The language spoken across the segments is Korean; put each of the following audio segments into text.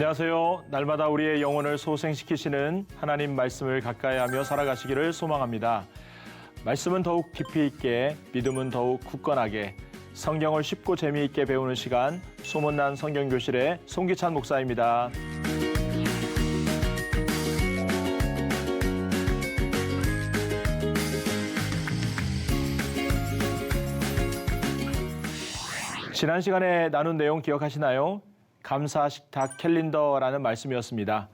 안녕하세요. 날마다 우리의 영혼을 소생시키시는 하나님 말씀을 가까이하며 살아가시기를 소망합니다. 말씀은 더욱 깊이 있게, 믿음은 더욱 굳건하게, 성경을 쉽고 재미있게 배우는 시간, 소문난 성경교실의 송기찬 목사입니다. 지난 시간에 나눈 내용 기억하시나요? 감사 식탁 캘린더라는 말씀이었습니다.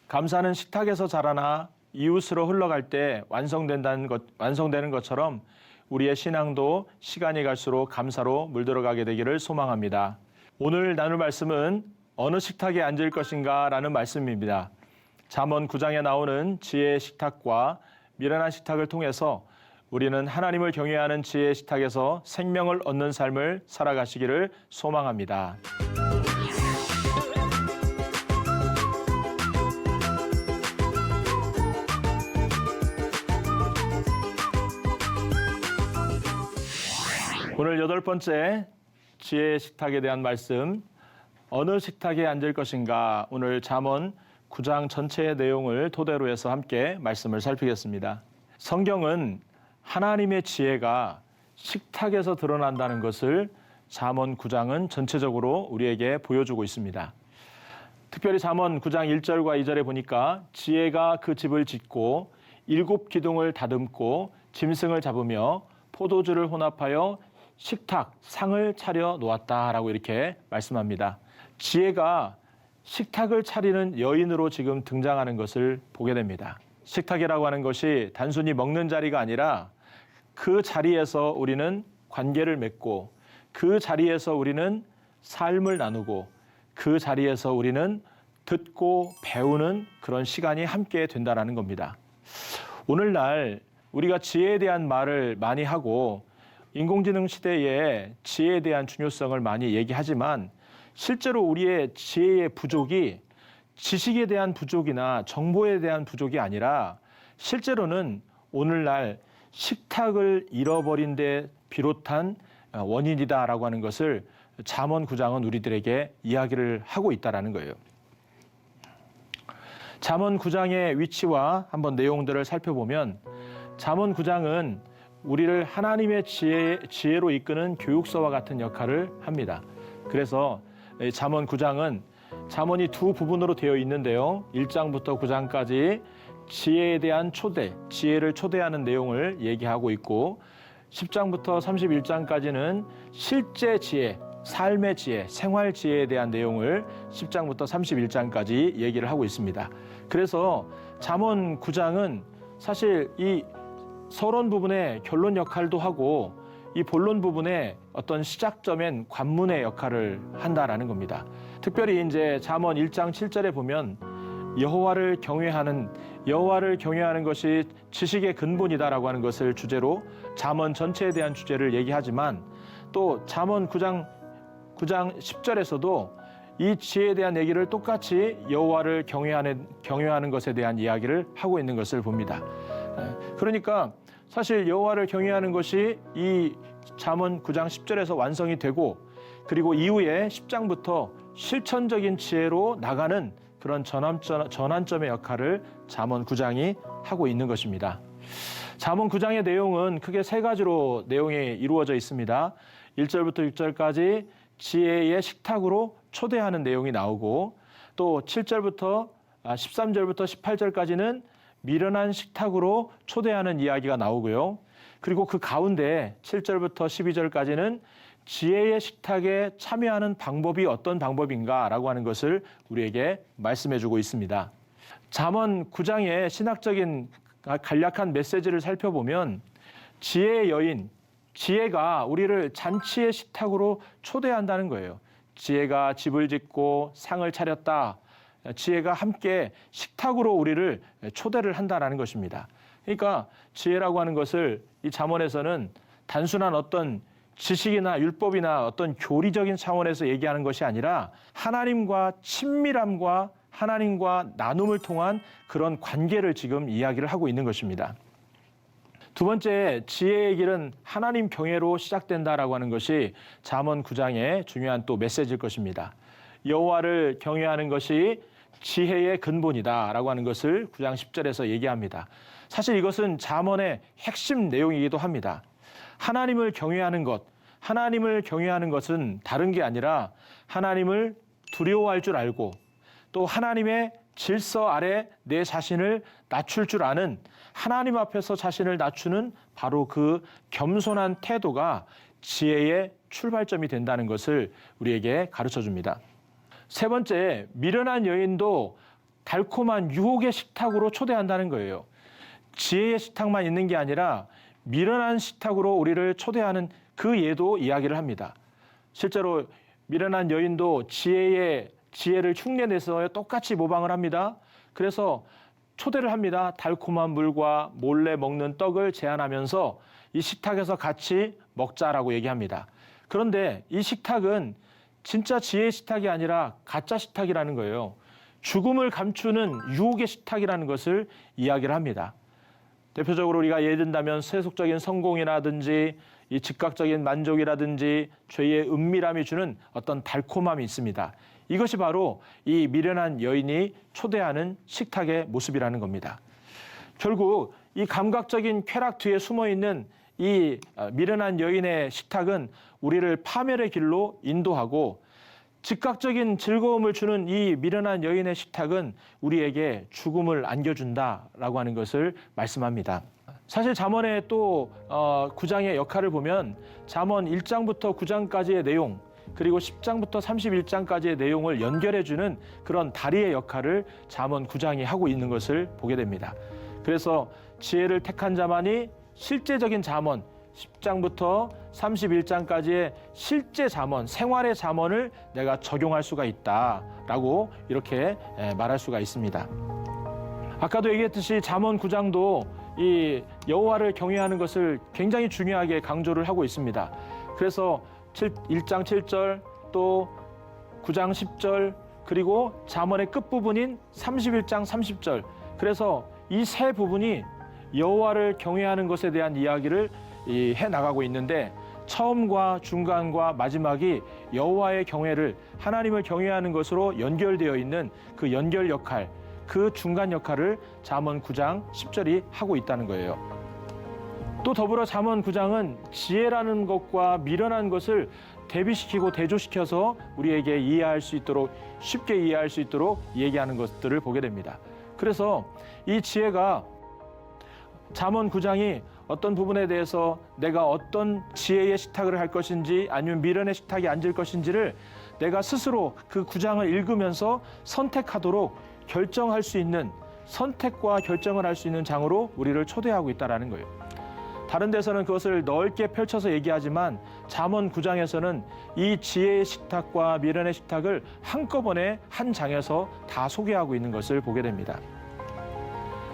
감사는 식탁에서 자라나 이웃으로 흘러갈 때 완성되는 것처럼 우리의 신앙도 시간이 갈수록 감사로 물들어가게 되기를 소망합니다. 오늘 나눌 말씀은 어느 식탁에 앉을 것인가 라는 말씀입니다. 잠언 9장에 나오는 지혜의 식탁과 미련한 식탁을 통해서 우리는 하나님을 경외하는 지혜의 식탁에서 생명을 얻는 삶을 살아가시기를 소망합니다. 오늘 8번째 지혜의 식탁에 대한 말씀, 어느 식탁에 앉을 것인가, 오늘 잠언 9장 전체의 내용을 토대로 해서 함께 말씀을 살피겠습니다. 성경은 하나님의 지혜가 식탁에서 드러난다는 것을 잠언 9장은 전체적으로 우리에게 보여주고 있습니다. 특별히 잠언 9장 1절과 2절에 보니까 지혜가 그 집을 짓고 7 기둥을 다듬고 짐승을 잡으며 포도주를 혼합하여 식탁, 상을 차려 놓았다라고 이렇게 말씀합니다. 지혜가 식탁을 차리는 여인으로 지금 등장하는 것을 보게 됩니다. 식탁이라고 하는 것이 단순히 먹는 자리가 아니라 그 자리에서 우리는 관계를 맺고 그 자리에서 우리는 삶을 나누고 그 자리에서 우리는 듣고 배우는 그런 시간이 함께 된다는 겁니다. 오늘날 우리가 지혜에 대한 말을 많이 하고 인공지능 시대에 지혜에 대한 중요성을 많이 얘기하지만 실제로 우리의 지혜의 부족이 지식에 대한 부족이나 정보에 대한 부족이 아니라 실제로는 오늘날 식탁을 잃어버린 데 비롯한 원인이다라고 하는 것을 잠언 9장은 우리들에게 이야기를 하고 있다는 거예요. 잠언 9장의 위치와 한번 내용들을 살펴보면 잠언 9장은 우리를 하나님의 지혜로 이끄는 교육서와 같은 역할을 합니다. 그래서 잠언 9장은 잠언이 두 부분으로 되어 있는데요. 1장부터 9장까지 지혜에 대한 초대, 지혜를 초대하는 내용을 얘기하고 있고 10장부터 31장까지는 실제 지혜, 삶의 지혜, 생활 지혜에 대한 내용을 10장부터 31장까지 얘기를 하고 있습니다. 그래서 잠언 9장은 사실 이 서론 부분의 결론 역할도 하고 이 본론 부분의 어떤 시작점엔 관문의 역할을 한다라는 겁니다. 특별히 이제 잠언 1장 7절에 보면 여호와를 경외하는 것이 지식의 근본이다라고 하는 것을 주제로 잠언 전체에 대한 주제를 얘기하지만 또 잠언 9장 10절에서도 이 지혜에 대한 얘기를 똑같이 여호와를 경외하는 것에 대한 이야기를 하고 있는 것을 봅니다. 그러니까 사실 여호와를 경외하는 것이 이 잠언 9장 10절에서 완성이 되고 그리고 이후에 10장부터 실천적인 지혜로 나가는 그런 전환점의 역할을 잠언 9장이 하고 있는 것입니다. 잠언 9장의 내용은 크게 세 가지로 내용이 이루어져 있습니다. 1절부터 6절까지 지혜의 식탁으로 초대하는 내용이 나오고 또 13절부터 18절까지는 미련한 식탁으로 초대하는 이야기가 나오고요. 그리고 그 가운데 7절부터 12절까지는 지혜의 식탁에 참여하는 방법이 어떤 방법인가라고 하는 것을 우리에게 말씀해주고 있습니다. 잠언 9장의 신학적인 간략한 메시지를 살펴보면 지혜의 여인, 지혜가 우리를 잔치의 식탁으로 초대한다는 거예요. 지혜가 집을 짓고 상을 차렸다. 지혜가 함께 식탁으로 우리를 초대를 한다는 것입니다. 그러니까 지혜라고 하는 것을 이 잠언에서는 단순한 어떤 지식이나 율법이나 어떤 교리적인 차원에서 얘기하는 것이 아니라 하나님과 친밀함과 하나님과 나눔을 통한 그런 관계를 지금 이야기를 하고 있는 것입니다. 두 번째, 지혜의 길은 하나님 경외로 시작된다라고 하는 것이 잠언 9장의 중요한 또 메시지일 것입니다. 여호와를 경외하는 것이 지혜의 근본이다라고 하는 것을 9장 10절에서 얘기합니다. 사실 이것은 잠언의 핵심 내용이기도 합니다. 하나님을 경외하는 것은 다른 게 아니라 하나님을 두려워할 줄 알고 또 하나님의 질서 아래 내 자신을 낮출 줄 아는, 하나님 앞에서 자신을 낮추는 바로 그 겸손한 태도가 지혜의 출발점이 된다는 것을 우리에게 가르쳐 줍니다. 세 번째, 미련한 여인도 달콤한 유혹의 식탁으로 초대한다는 거예요. 지혜의 식탁만 있는 게 아니라 미련한 식탁으로 우리를 초대하는 그 예도 이야기를 합니다. 실제로 미련한 여인도 지혜를 흉내내서 똑같이 모방을 합니다. 그래서 초대를 합니다. 달콤한 물과 몰래 먹는 떡을 제안하면서 이 식탁에서 같이 먹자라고 얘기합니다. 그런데 이 식탁은 진짜 지혜의 식탁이 아니라 가짜 식탁이라는 거예요. 죽음을 감추는 유혹의 식탁이라는 것을 이야기를 합니다. 대표적으로 우리가 예를 든다면 세속적인 성공이라든지 이 즉각적인 만족이라든지 죄의 은밀함이 주는 어떤 달콤함이 있습니다. 이것이 바로 이 미련한 여인이 초대하는 식탁의 모습이라는 겁니다. 결국 이 감각적인 쾌락 뒤에 숨어있는 이 미련한 여인의 식탁은 우리를 파멸의 길로 인도하고, 즉각적인 즐거움을 주는 이 미련한 여인의 식탁은 우리에게 죽음을 안겨준다라고 하는 것을 말씀합니다. 사실 잠언의 또 9장의 역할을 보면 잠언 1장부터 9장까지의 내용, 그리고 10장부터 31장까지의 내용을 연결해주는 그런 다리의 역할을 잠언 9장이 하고 있는 것을 보게 됩니다. 그래서 지혜를 택한 자만이 실제적인 잠언, 10장부터 31장까지의 실제 잠언, 생활의 잠언을 내가 적용할 수가 있다라고 이렇게 말할 수가 있습니다. 아까도 얘기했듯이 잠언 9장도 이 여호와를 경외하는 것을 굉장히 중요하게 강조를 하고 있습니다. 그래서 1장 7절 또 9장 10절 그리고 잠언의 끝부분인 31장 30절, 그래서 이 세 부분이 여호와를 경외하는 것에 대한 이야기를 해나가고 있는데, 처음과 중간과 마지막이 여호와의 경외를, 하나님을 경외하는 것으로 연결되어 있는 그 연결 역할, 그 중간 역할을 잠언 9장 10절이 하고 있다는 거예요. 또 더불어 잠언 9장은 지혜라는 것과 미련한 것을 대비시키고 대조시켜서 우리에게 이해할 수 있도록, 쉽게 이해할 수 있도록 얘기하는 것들을 보게 됩니다. 그래서 이 지혜가, 잠언 9장이 어떤 부분에 대해서 내가 어떤 지혜의 식탁을 할 것인지 아니면 미련의 식탁에 앉을 것인지를 내가 스스로 그 9장을 읽으면서 선택하도록 결정할 수 있는, 선택과 결정을 할 수 있는 장으로 우리를 초대하고 있다는 거예요. 다른 데서는 그것을 넓게 펼쳐서 얘기하지만 잠언 9장에서는 이 지혜의 식탁과 미련의 식탁을 한꺼번에 한 장에서 다 소개하고 있는 것을 보게 됩니다.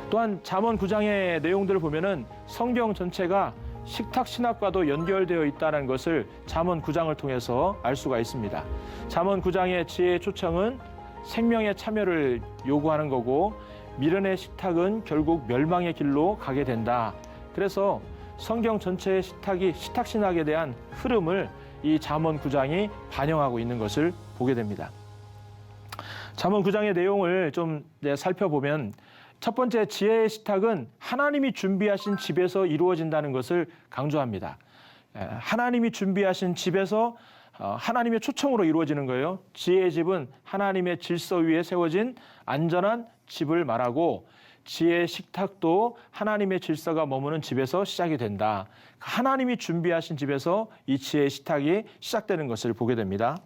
또한 잠언 9장의 내용들을 보면은 성경 전체가 식탁 신학과도 연결되어 있다는 것을 잠언 9장을 통해서 알 수가 있습니다. 잠언 9장의 지혜의 초청은 생명의 참여를 요구하는 거고, 미련의 식탁은 결국 멸망의 길로 가게 된다. 그래서 성경 전체의 식탁 신학에 대한 흐름을 이 잠언 9장이 반영하고 있는 것을 보게 됩니다. 잠언 9장의 내용을 좀 살펴보면, 첫 번째, 지혜의 식탁은 하나님이 준비하신 집에서 이루어진다는 것을 강조합니다. 하나님이 준비하신 집에서 하나님의 초청으로 이루어지는 거예요. 지혜의 집은 하나님의 질서 위에 세워진 안전한 집을 말하고, 지혜의 식탁도 하나님의 질서가 머무는 집에서 시작이 된다. 하나님이 준비하신 집에서 이 지혜의 식탁이 시작되는 것을 보게 됩니다.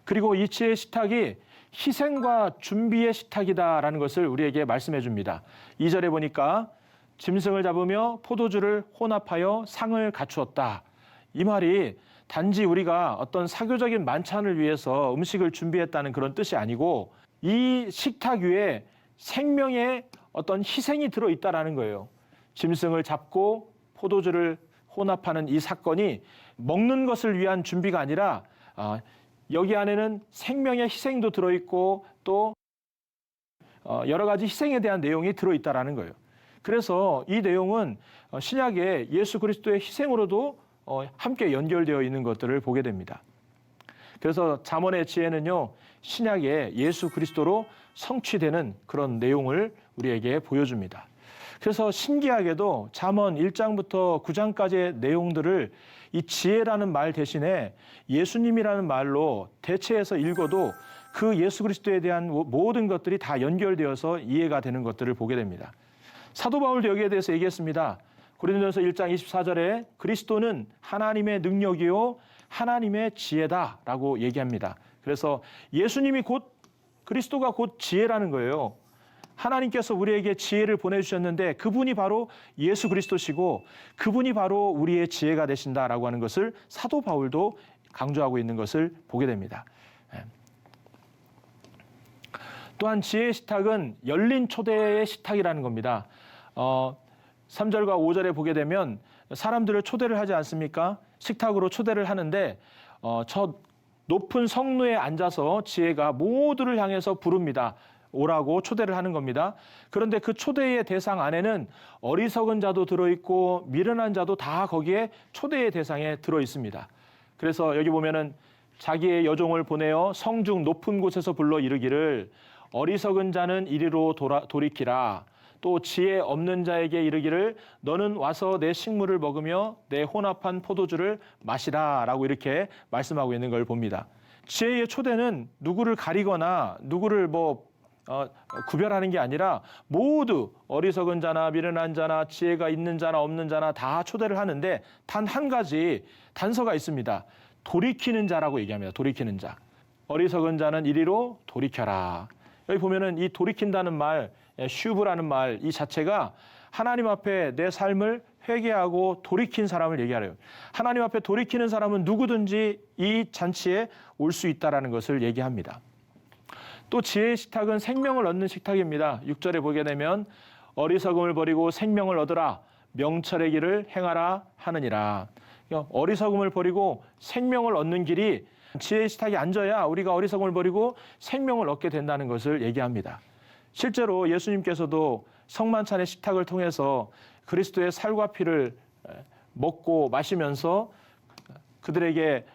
그리고 이 지혜의 식탁이 희생과 준비의 식탁이다라는 것을 우리에게 말씀해 줍니다. 2절에 보니까 짐승을 잡으며 포도주를 혼합하여 상을 갖추었다. 이 말이 단지 우리가 어떤 사교적인 만찬을 위해서 음식을 준비했다는 그런 뜻이 아니고, 이 식탁 위에 생명의 어떤 희생이 들어있다라는 거예요. 짐승을 잡고 포도주를 혼합하는 이 사건이 먹는 것을 위한 준비가 아니라 여기 안에는 생명의 희생도 들어있고 또 여러 가지 희생에 대한 내용이 들어있다라는 거예요. 그래서 이 내용은 신약의 예수 그리스도의 희생으로도 함께 연결되어 있는 것들을 보게 됩니다. 그래서 잠언의 지혜는요, 신약의 예수 그리스도로 성취되는 그런 내용을 우리에게 보여줍니다. 그래서 신기하게도 잠언 1장부터 9장까지의 내용들을 이 지혜라는 말 대신에 예수님이라는 말로 대체해서 읽어도 그 예수 그리스도에 대한 모든 것들이 다 연결되어서 이해가 되는 것들을 보게 됩니다. 사도 바울도 여기에 대해서 얘기했습니다. 고린도전서 1장 24절에 그리스도는 하나님의 능력이요 하나님의 지혜다라고 얘기합니다. 그래서 예수님이 그리스도가 곧 지혜라는 거예요. 하나님께서 우리에게 지혜를 보내주셨는데 그분이 바로 예수 그리스도시고 그분이 바로 우리의 지혜가 되신다라고 하는 것을 사도 바울도 강조하고 있는 것을 보게 됩니다. 또한 지혜의 식탁은 열린 초대의 식탁이라는 겁니다. 3절과 5절에 보게 되면 사람들을 초대를 하지 않습니까? 식탁으로 초대를 하는데 저 높은 성루에 앉아서 지혜가 모두를 향해서 부릅니다. 오라고 초대를 하는 겁니다. 그런데 그 초대의 대상 안에는 어리석은 자도 들어있고 미련한 자도 다 거기에 초대의 대상에 들어있습니다. 그래서 여기 보면은 자기의 여종을 보내어 성중 높은 곳에서 불러 이르기를 어리석은 자는 이리로 돌이키라. 또 지혜 없는 자에게 이르기를 너는 와서 내 식물을 먹으며 내 혼합한 포도주를 마시라 라고 이렇게 말씀하고 있는 걸 봅니다. 지혜의 초대는 누구를 가리거나 누구를 구별하는 게 아니라 모두 어리석은 자나 미련한 자나 지혜가 있는 자나 없는 자나 다 초대를 하는데 단 한 가지 단서가 있습니다. 돌이키는 자라고 얘기합니다. 돌이키는 자. 어리석은 자는 이리로 돌이켜라. 여기 보면은 이 돌이킨다는 말, 슈브라는 말 이 자체가 하나님 앞에 내 삶을 회개하고 돌이킨 사람을 얘기하래요. 하나님 앞에 돌이키는 사람은 누구든지 이 잔치에 올 수 있다라는 것을 얘기합니다. 또 지혜의 식탁은 생명을 얻는 식탁입니다. 6절에 보게 되면 어리석음을 버리고 생명을 얻으라 명철의 길을 행하라 하느니라. 어리석음을 버리고 생명을 얻는 길이 지혜의 식탁에 앉아야 우리가 어리석음을 버리고 생명을 얻게 된다는 것을 얘기합니다. 실제로 예수님께서도 성만찬의 식탁을 통해서 그리스도의 살과 피를 먹고 마시면서 그들에게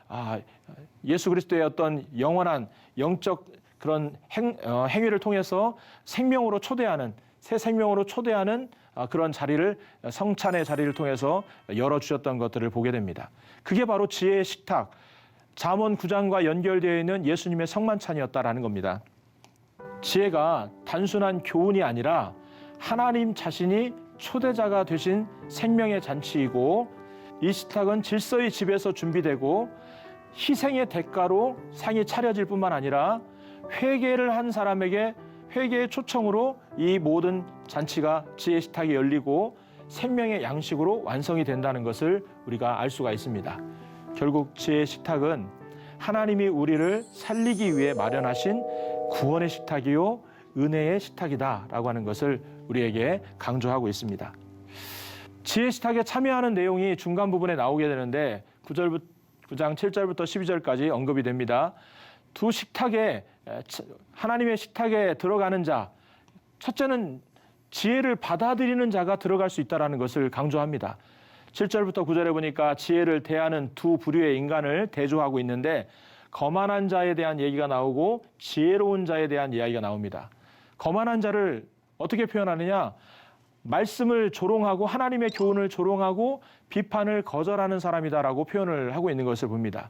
예수 그리스도의 어떤 영원한 영적 그런 행위를 통해서 생명으로 초대하는 새 생명으로 초대하는 그런 자리를 성찬의 자리를 통해서 열어주셨던 것들을 보게 됩니다. 그게 바로 지혜의 식탁, 잠언 9장과 연결되어 있는 예수님의 성만찬이었다라는 겁니다. 지혜가 단순한 교훈이 아니라 하나님 자신이 초대자가 되신 생명의 잔치이고 이 식탁은 질서의 집에서 준비되고 희생의 대가로 상이 차려질 뿐만 아니라 회개를 한 사람에게 회개의 초청으로 이 모든 잔치가 지혜의 식탁이 열리고 생명의 양식으로 완성이 된다는 것을 우리가 알 수가 있습니다. 결국 지혜의 식탁은 하나님이 우리를 살리기 위해 마련하신 구원의 식탁이요 은혜의 식탁이다라고 하는 것을 우리에게 강조하고 있습니다. 지혜의 식탁에 참여하는 내용이 중간 부분에 나오게 되는데 9장 7절부터 12절까지 언급이 됩니다. 두 식탁에 하나님의 식탁에 들어가는 자, 첫째는 지혜를 받아들이는 자가 들어갈 수 있다는 것을 강조합니다. 7절부터 9절에 보니까 지혜를 대하는 두 부류의 인간을 대조하고 있는데 거만한 자에 대한 얘기가 나오고 지혜로운 자에 대한 이야기가 나옵니다. 거만한 자를 어떻게 표현하느냐? 말씀을 조롱하고 하나님의 교훈을 조롱하고 비판을 거절하는 사람이다라고 표현을 하고 있는 것을 봅니다.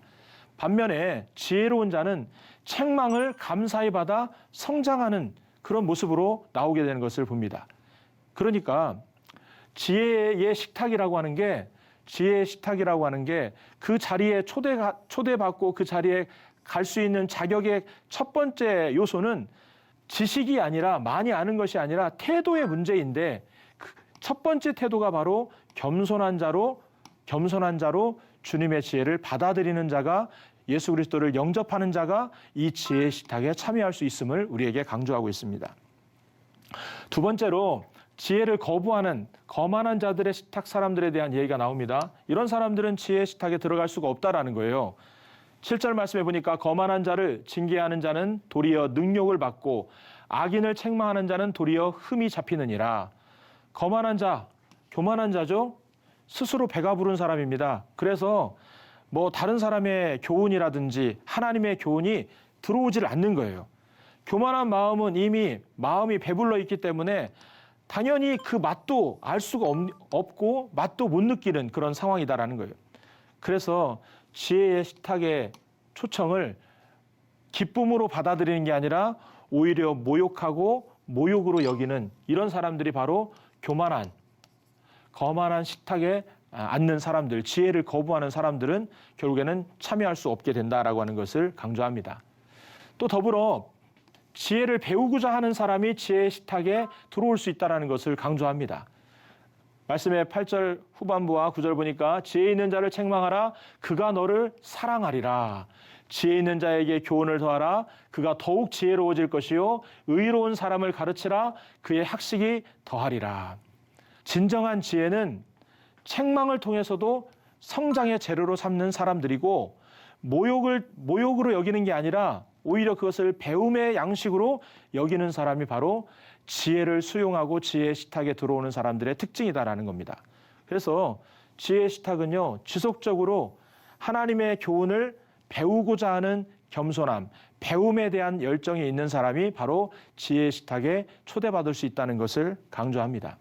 반면에 지혜로운 자는 책망을 감사히 받아 성장하는 그런 모습으로 나오게 되는 것을 봅니다. 그러니까 지혜의 식탁이라고 하는 게 그 자리에 초대받고 그 자리에 갈 수 있는 자격의 첫 번째 요소는 지식이 아니라 많이 아는 것이 아니라 태도의 문제인데 첫 번째 태도가 바로 겸손한 자로 주님의 지혜를 받아들이는 자가 예수 그리스도를 영접하는 자가 이 지혜의 식탁에 참여할 수 있음을 우리에게 강조하고 있습니다. 두 번째로 지혜를 거부하는 거만한 자들의 식탁 사람들에 대한 얘기가 나옵니다. 이런 사람들은 지혜의 식탁에 들어갈 수가 없다라는 거예요. 7절 말씀해 보니까 거만한 자를 징계하는 자는 도리어 능욕을 받고 악인을 책망하는 자는 도리어 흠이 잡히느니라. 거만한 자, 교만한 자죠. 스스로 배가 부른 사람입니다. 그래서 뭐 다른 사람의 교훈이라든지 하나님의 교훈이 들어오질 않는 거예요. 교만한 마음은 이미 마음이 배불러 있기 때문에 당연히 그 맛도 알 수가 없고 맛도 못 느끼는 그런 상황이다라는 거예요. 그래서 지혜의 식탁의 초청을 기쁨으로 받아들이는 게 아니라 오히려 모욕하고 모욕으로 여기는 이런 사람들이 바로 교만한, 거만한 식탁에 앉는 사람들, 지혜를 거부하는 사람들은 결국에는 참여할 수 없게 된다라고 하는 것을 강조합니다. 또 더불어 지혜를 배우고자 하는 사람이 지혜의 식탁에 들어올 수 있다는 것을 강조합니다. 말씀의 8절 후반부와 9절 보니까 지혜 있는 자를 책망하라 그가 너를 사랑하리라. 지혜 있는 자에게 교훈을 더하라 그가 더욱 지혜로워질 것이요 의로운 사람을 가르치라 그의 학식이 더하리라. 진정한 지혜는 책망을 통해서도 성장의 재료로 삼는 사람들이고 모욕으로 여기는 게 아니라 오히려 그것을 배움의 양식으로 여기는 사람이 바로 지혜를 수용하고 지혜의 식탁에 들어오는 사람들의 특징이다라는 겁니다. 그래서 지혜의 식탁은요, 지속적으로 하나님의 교훈을 배우고자 하는 겸손함, 배움에 대한 열정이 있는 사람이 바로 지혜의 식탁에 초대받을 수 있다는 것을 강조합니다.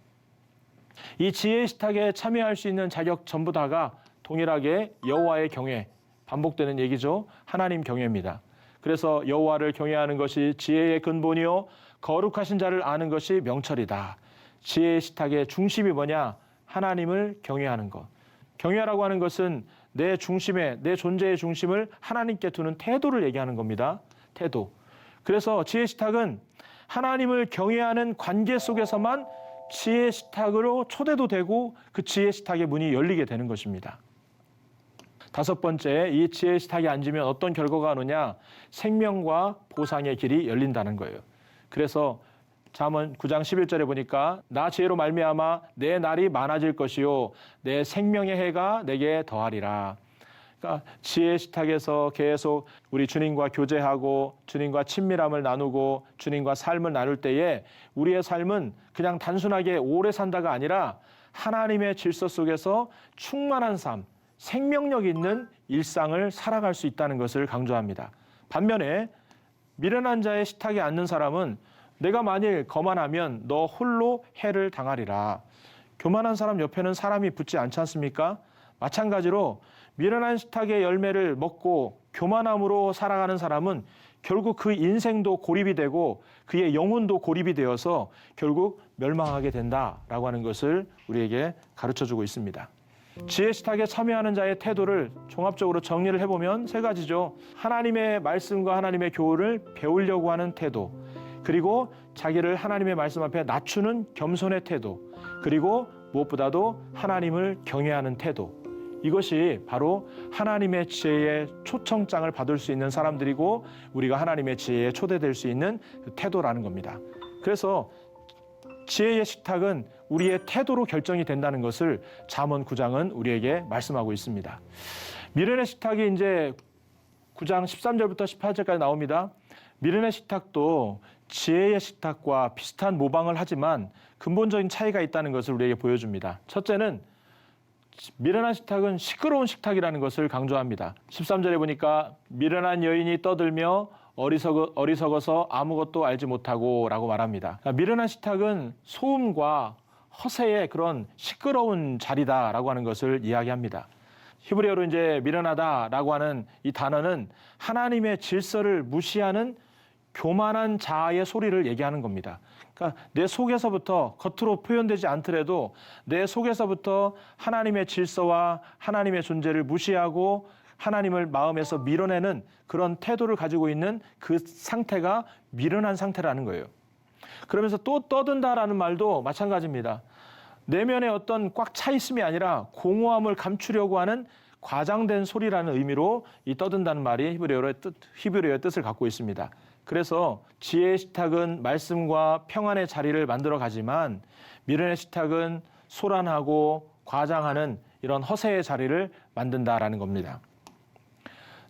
이 지혜의 식탁에 참여할 수 있는 자격 전부 다가 동일하게 여호와의 경외, 반복되는 얘기죠. 하나님 경외입니다. 그래서 여호와를 경외하는 것이 지혜의 근본이요 거룩하신 자를 아는 것이 명철이다. 지혜의 식탁의 중심이 뭐냐? 하나님을 경외하는 것. 경외라고 하는 것은 내 존재의 중심을 하나님께 두는 태도를 얘기하는 겁니다. 태도. 그래서 지혜의 식탁은 하나님을 경외하는 관계 속에서만 지혜의 식탁으로 초대도 되고 그 지혜의 식탁의 문이 열리게 되는 것입니다. 다섯 번째, 이 지혜의 식탁에 앉으면 어떤 결과가 오느냐? 생명과 보상의 길이 열린다는 거예요. 그래서 잠언 9장 11절에 보니까 나 지혜로 말미암아 내 날이 많아질 것이요 내 생명의 해가 내게 더하리라. 그러니까 지혜의 식탁에서 계속 우리 주님과 교제하고 주님과 친밀함을 나누고 주님과 삶을 나눌 때에 우리의 삶은 그냥 단순하게 오래 산다가 아니라 하나님의 질서 속에서 충만한 삶, 생명력 있는 일상을 살아갈 수 있다는 것을 강조합니다. 반면에 미련한 자의 식탁에 앉는 사람은 내가 만일 거만하면 너 홀로 해를 당하리라. 교만한 사람 옆에는 사람이 붙지 않지 않습니까? 마찬가지로 미련한 식탁의 열매를 먹고 교만함으로 살아가는 사람은 결국 그 인생도 고립이 되고 그의 영혼도 고립이 되어서 결국 멸망하게 된다라고 하는 것을 우리에게 가르쳐주고 있습니다. 지혜 식탁에 참여하는 자의 태도를 종합적으로 정리를 해보면 세 가지죠. 하나님의 말씀과 하나님의 교훈을 배우려고 하는 태도, 그리고 자기를 하나님의 말씀 앞에 낮추는 겸손의 태도, 그리고 무엇보다도 하나님을 경외하는 태도. 이것이 바로 하나님의 지혜의 초청장을 받을 수 있는 사람들이고 우리가 하나님의 지혜에 초대될 수 있는 태도라는 겁니다. 그래서 지혜의 식탁은 우리의 태도로 결정이 된다는 것을 잠언 9장은 우리에게 말씀하고 있습니다. 미련의 식탁이 이제 9장 13절부터 18절까지 나옵니다. 미련의 식탁도 지혜의 식탁과 비슷한 모방을 하지만 근본적인 차이가 있다는 것을 우리에게 보여줍니다. 첫째는 미련한 식탁은 시끄러운 식탁이라는 것을 강조합니다. 13절에 보니까 미련한 여인이 떠들며 어리석어서 아무것도 알지 못하고 라고 말합니다. 미련한 식탁은 소음과 허세의 그런 시끄러운 자리다라고 하는 것을 이야기합니다. 히브리어로 이제 미련하다라고 하는 이 단어는 하나님의 질서를 무시하는 교만한 자아의 소리를 얘기하는 겁니다. 그러니까 내 속에서부터 겉으로 표현되지 않더라도 내 속에서부터 하나님의 질서와 하나님의 존재를 무시하고 하나님을 마음에서 밀어내는 그런 태도를 가지고 있는 그 상태가 미련한 상태라는 거예요. 그러면서 또 떠든다라는 말도 마찬가지입니다. 내면에 어떤 꽉 차 있음이 아니라 공허함을 감추려고 하는 과장된 소리라는 의미로 이 떠든다는 말이 히브리어의 뜻을 갖고 있습니다. 그래서 지혜의 식탁은 말씀과 평안의 자리를 만들어 가지만 미련의 식탁은 소란하고 과장하는 이런 허세의 자리를 만든다라는 겁니다.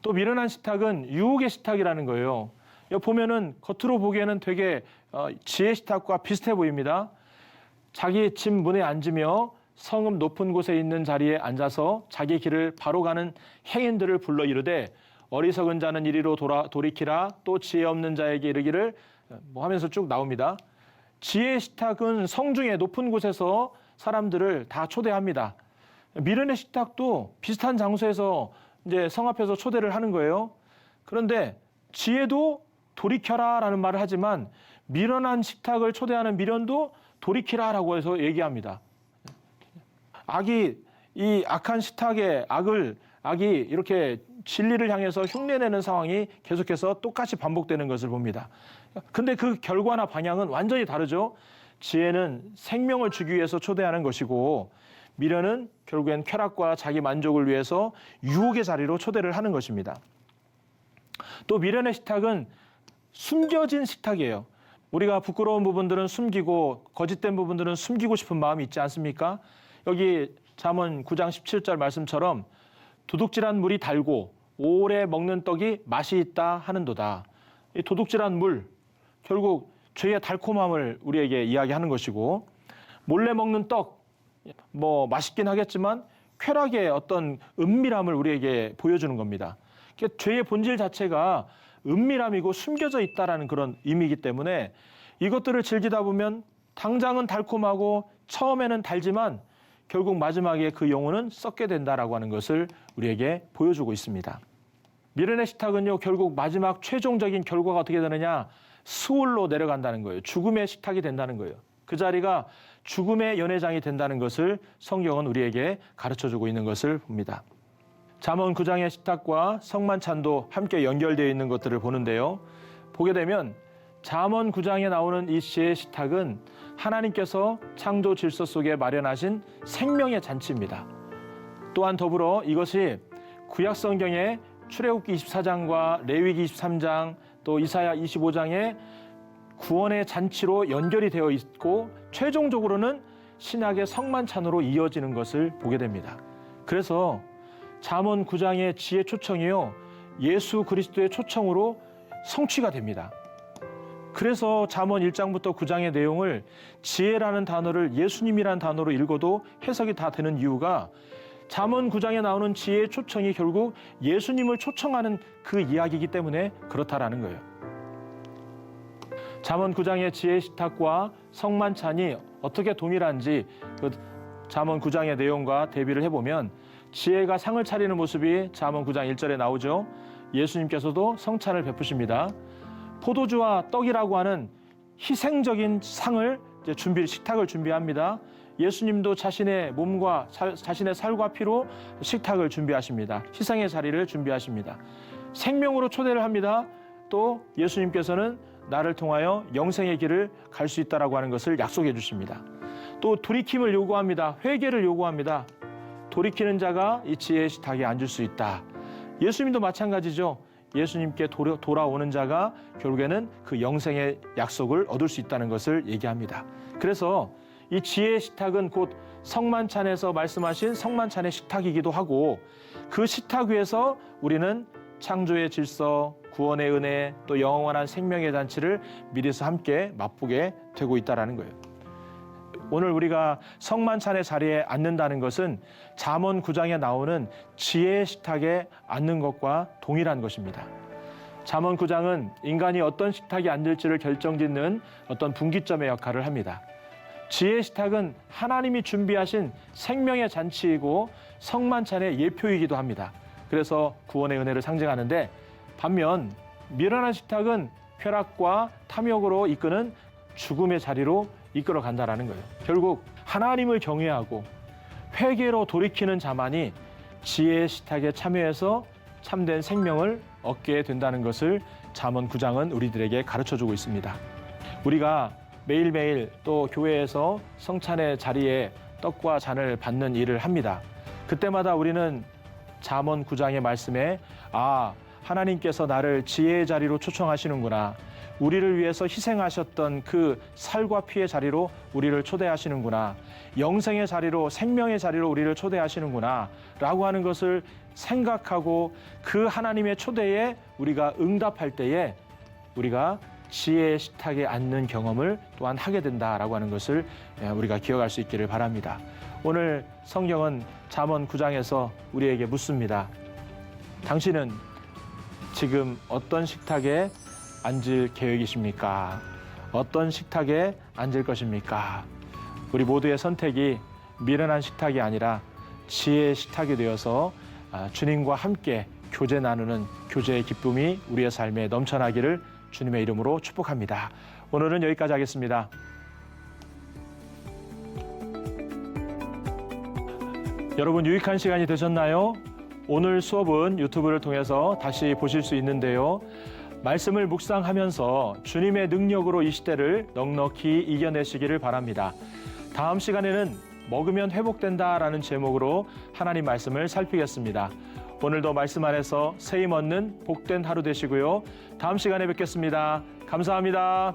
또 미련한 식탁은 유혹의 식탁이라는 거예요. 여기 보면은 겉으로 보기에는 되게 지혜 식탁과 비슷해 보입니다. 자기 집 문에 앉으며 성읍 높은 곳에 있는 자리에 앉아서 자기 길을 바로 가는 행인들을 불러 이르되 어리석은 자는 이리로 돌이키라 또 지혜 없는 자에게 이르기를 뭐 하면서 쭉 나옵니다. 지혜의 식탁은 성중에 높은 곳에서 사람들을 다 초대합니다. 미련의 식탁도 비슷한 장소에서 이제 성 앞에서 초대를 하는 거예요. 그런데 지혜도 돌이켜라라는 말을 하지만 미련한 식탁을 초대하는 미련도 돌이키라라고 해서 얘기합니다. 이 악한 식탁의 악이 이렇게 진리를 향해서 흉내내는 상황이 계속해서 똑같이 반복되는 것을 봅니다. 근데 그 결과나 방향은 완전히 다르죠. 지혜는 생명을 주기 위해서 초대하는 것이고 미련은 결국엔 쾌락과 자기 만족을 위해서 유혹의 자리로 초대를 하는 것입니다. 또 미련의 식탁은 숨겨진 식탁이에요. 우리가 부끄러운 부분들은 숨기고 거짓된 부분들은 숨기고 싶은 마음이 있지 않습니까? 여기 잠언 9장 17절 말씀처럼 도둑질한 물이 달고 오래 먹는 떡이 맛이 있다 하는도다. 이 도둑질한 물, 결국 죄의 달콤함을 우리에게 이야기하는 것이고 몰래 먹는 떡, 뭐 맛있긴 하겠지만 쾌락의 어떤 은밀함을 우리에게 보여주는 겁니다. 그러니까 죄의 본질 자체가 은밀함이고 숨겨져 있다라는 그런 의미이기 때문에 이것들을 즐기다 보면 당장은 달콤하고 처음에는 달지만 결국 마지막에 그 영혼은 썩게 된다라고 하는 것을 우리에게 보여주고 있습니다. 미련의 식탁은요, 결국 마지막 최종적인 결과가 어떻게 되느냐? 수월로 내려간다는 거예요. 죽음의 식탁이 된다는 거예요. 그 자리가 죽음의 연회장이 된다는 것을 성경은 우리에게 가르쳐주고 있는 것을 봅니다. 잠언 9장의 식탁과 성만찬도 함께 연결되어 있는 것들을 보는데요. 보게 되면 잠언 9장에 나오는 이 지혜의 식탁은 하나님께서 창조 질서 속에 마련하신 생명의 잔치입니다. 또한 더불어 이것이 구약 성경의 출애굽기 24장과 레위기 23장 또 이사야 25장의 구원의 잔치로 연결이 되어 있고 최종적으로는 신약의 성만찬으로 이어지는 것을 보게 됩니다. 그래서 잠언 9장의 지혜 초청이요, 예수 그리스도의 초청으로 성취가 됩니다. 그래서 잠언 1장부터 9장의 내용을 지혜라는 단어를 예수님이라는 단어로 읽어도 해석이 다 되는 이유가 잠언 9장에 나오는 지혜의 초청이 결국 예수님을 초청하는 그 이야기이기 때문에 그렇다라는 거예요. 잠언 9장의 지혜의 식탁과 성만찬이 어떻게 동일한지 그 잠언 9장의 내용과 대비를 해보면 지혜가 상을 차리는 모습이 잠언 9장 1절에 나오죠. 예수님께서도 성찬을 베푸십니다. 포도주와 떡이라고 하는 희생적인 상을 식탁을 준비합니다. 예수님도 자신의 몸과 자신의 살과 피로 식탁을 준비하십니다. 희생의 자리를 준비하십니다. 생명으로 초대를 합니다. 또 예수님께서는 나를 통하여 영생의 길을 갈 수 있다라고 하는 것을 약속해 주십니다. 또 돌이킴을 요구합니다. 회개를 요구합니다. 돌이키는 자가 이 지혜의 식탁에 앉을 수 있다. 예수님도 마찬가지죠. 예수님께 돌아오는 자가 결국에는 그 영생의 약속을 얻을 수 있다는 것을 얘기합니다. 그래서 이 지혜의 식탁은 곧 성만찬에서 말씀하신 성만찬의 식탁이기도 하고 그 식탁 위에서 우리는 창조의 질서, 구원의 은혜, 또 영원한 생명의 잔치를 미리서 함께 맛보게 되고 있다는 거예요. 오늘 우리가 성만찬의 자리에 앉는다는 것은 잠언 9장에 나오는 지혜의 식탁에 앉는 것과 동일한 것입니다. 잠언 9장은 인간이 어떤 식탁에 앉을지를 결정짓는 어떤 분기점의 역할을 합니다. 지혜의 식탁은 하나님이 준비하신 생명의 잔치이고 성만찬의 예표이기도 합니다. 그래서 구원의 은혜를 상징하는데 반면 미련한 식탁은 쾌락과 탐욕으로 이끄는 죽음의 자리로 이끌어 간다라는 거예요. 결국 하나님을 경외하고 회개로 돌이키는 자만이 지혜의 식탁에 참여해서 참된 생명을 얻게 된다는 것을 잠언 9장은 우리들에게 가르쳐주고 있습니다. 우리가 매일매일 또 교회에서 성찬의 자리에 떡과 잔을 받는 일을 합니다. 그때마다 우리는 잠언 9장의 말씀에 하나님께서 나를 지혜의 자리로 초청하시는구나. 우리를 위해서 희생하셨던 그 살과 피의 자리로 우리를 초대하시는구나. 영생의 자리로, 생명의 자리로 우리를 초대하시는구나. 라고 하는 것을 생각하고 그 하나님의 초대에 우리가 응답할 때에 우리가 지혜의 식탁에 앉는 경험을 또한 하게 된다라고 하는 것을 우리가 기억할 수 있기를 바랍니다. 오늘 성경은 잠언 9장에서 우리에게 묻습니다. 당신은 지금 어떤 식탁에 앉을 계획이십니까? 어떤 식탁에 앉을 것입니까? 우리 모두의 선택이 미련한 식탁이 아니라 지혜의 식탁이 되어서 주님과 함께 교제 나누는 교제의 기쁨이 우리의 삶에 넘쳐나기를 주님의 이름으로 축복합니다. 오늘은 여기까지 하겠습니다. 여러분 유익한 시간이 되셨나요? 오늘 수업은 유튜브를 통해서 다시 보실 수 있는데요. 말씀을 묵상하면서 주님의 능력으로 이 시대를 넉넉히 이겨내시기를 바랍니다. 다음 시간에는 먹으면 회복된다라는 제목으로 하나님 말씀을 살피겠습니다. 오늘도 말씀 안에서 새 힘 얻는 복된 하루 되시고요. 다음 시간에 뵙겠습니다. 감사합니다.